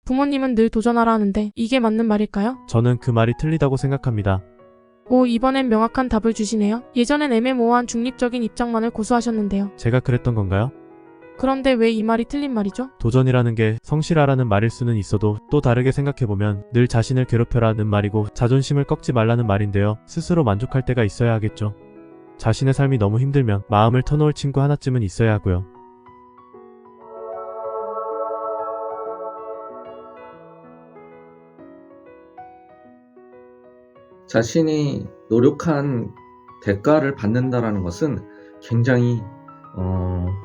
부모님은 늘 도전하라 하는데 이게 맞는 말일까요? 저는 그 말이 틀리다고 생각합니다. 오, 이번엔 명확한 답을 주시네요. 예전엔 애매모호한 중립적인 입장만을 고수하셨는데요. 제가 그랬던 건가요? 그런데 왜 이 말이 틀린 말이죠? 도전이라는 게 성실하라는 말일 수는 있어도 또 다르게 생각해보면 늘 자신을 괴롭혀라는 말이고 자존심을 꺾지 말라는 말인데요. 스스로 만족할 때가 있어야 하겠죠. 자신의 삶이 너무 힘들면 마음을 터놓을 친구 하나쯤은 있어야 하고요. 자신이 노력한 대가를 받는다라는 것은 굉장히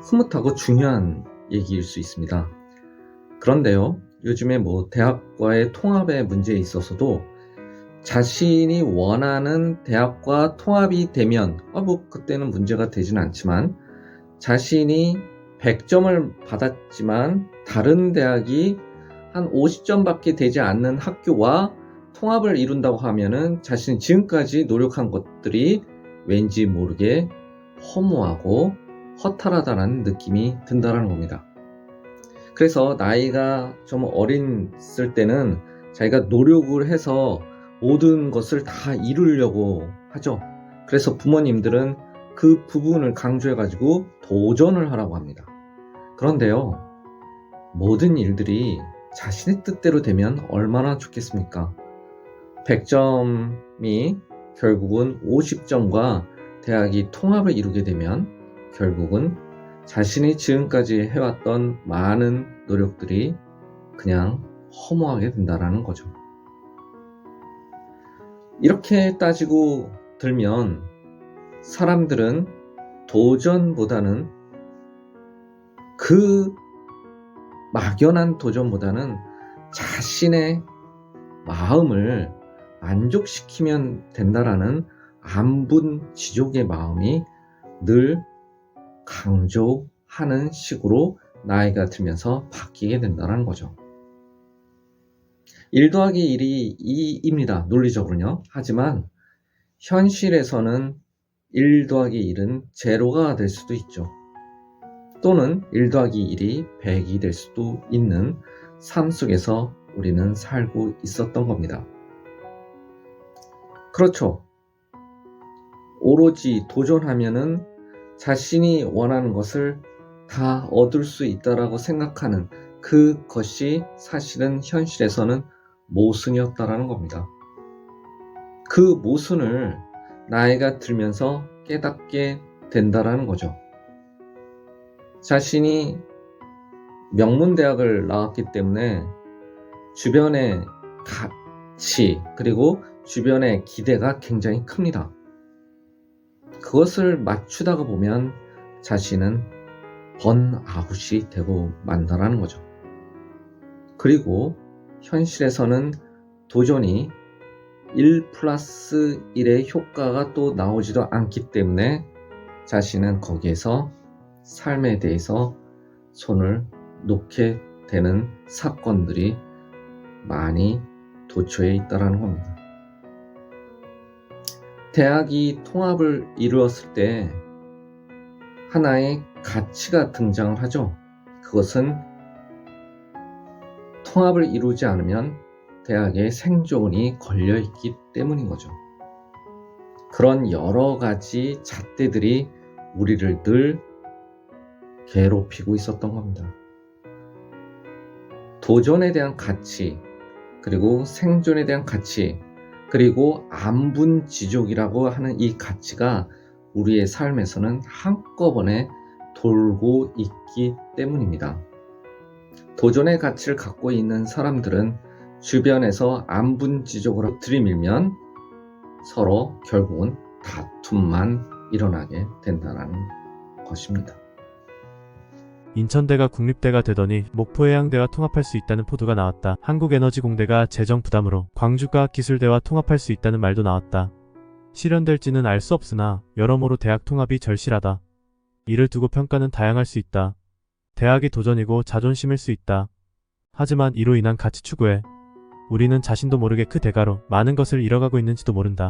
흐뭇하고 중요한 얘기일 수 있습니다. 그런데요, 요즘에 대학과의 통합의 문제에 있어서도 자신이 원하는 대학과 통합이 되면 그때는 문제가 되진 않지만, 자신이 100점을 받았지만 다른 대학이 한 50점밖에 되지 않는 학교와 통합을 이룬다고 하면은 자신이 지금까지 노력한 것들이 왠지 모르게 허무하고 허탈하다는 느낌이 든다는 겁니다. 그래서 나이가 좀 어렸을 때는 자기가 노력을 해서 모든 것을 다 이루려고 하죠. 그래서 부모님들은 그 부분을 강조해가지고 도전을 하라고 합니다. 그런데요, 모든 일들이 자신의 뜻대로 되면 얼마나 좋겠습니까? 100점이 결국은 50점과 대학이 통합을 이루게 되면 결국은 자신이 지금까지 해왔던 많은 노력들이 그냥 허무하게 된다는 거죠. 이렇게 따지고 들면 사람들은 도전보다는, 그 막연한 도전보다는 자신의 마음을 만족시키면 된다라는 안분지족의 마음이 늘 강조하는 식으로 나이가 들면서 바뀌게 된다는 거죠. 1 더하기 1이 2입니다. 논리적으로는요. 하지만 현실에서는 1 더하기 1은 제로가 될 수도 있죠. 또는 1 더하기 1이 100이 될 수도 있는 삶 속에서 우리는 살고 있었던 겁니다. 그렇죠. 오로지 도전하면은 자신이 원하는 것을 다 얻을 수 있다라고 생각하는 그것이 사실은 현실에서는 모순이었다라는 겁니다. 그 모순을 나이가 들면서 깨닫게 된다라는 거죠. 자신이 명문대학을 나왔기 때문에 주변의 가치 그리고 주변의 기대가 굉장히 큽니다. 그것을 맞추다가 보면 자신은 번아웃이 되고 만다라는 거죠. 그리고 현실에서는 도전이 1 플러스 1의 효과가 또 나오지도 않기 때문에 자신은 거기에서 삶에 대해서 손을 놓게 되는 사건들이 많이 도처에 있다는 겁니다. 대학이 통합을 이루었을 때 하나의 가치가 등장을 하죠. 그것은 통합을 이루지 않으면 대학의 생존이 걸려있기 때문인 거죠. 그런 여러 가지 잣대들이 우리를 늘 괴롭히고 있었던 겁니다. 도전에 대한 가치, 그리고 생존에 대한 가치, 그리고 안분지족이라고 하는 이 가치가 우리의 삶에서는 한꺼번에 돌고 있기 때문입니다. 도전의 가치를 갖고 있는 사람들은 주변에서 안분지족으로 들이밀면 서로 결국은 다툼만 일어나게 된다는 것입니다. 인천대가 국립대가 되더니 목포해양대와 통합할 수 있다는 포도가 나왔다. 한국에너지공대가 재정 부담으로 광주과학기술대와 통합할 수 있다는 말도 나왔다. 실현될지는 알 수 없으나 여러모로 대학 통합이 절실하다. 이를 두고 평가는 다양할 수 있다. 대학이 도전이고 자존심일 수 있다. 하지만 이로 인한 가치 추구에 우리는 자신도 모르게 그 대가로 많은 것을 잃어가고 있는지도 모른다.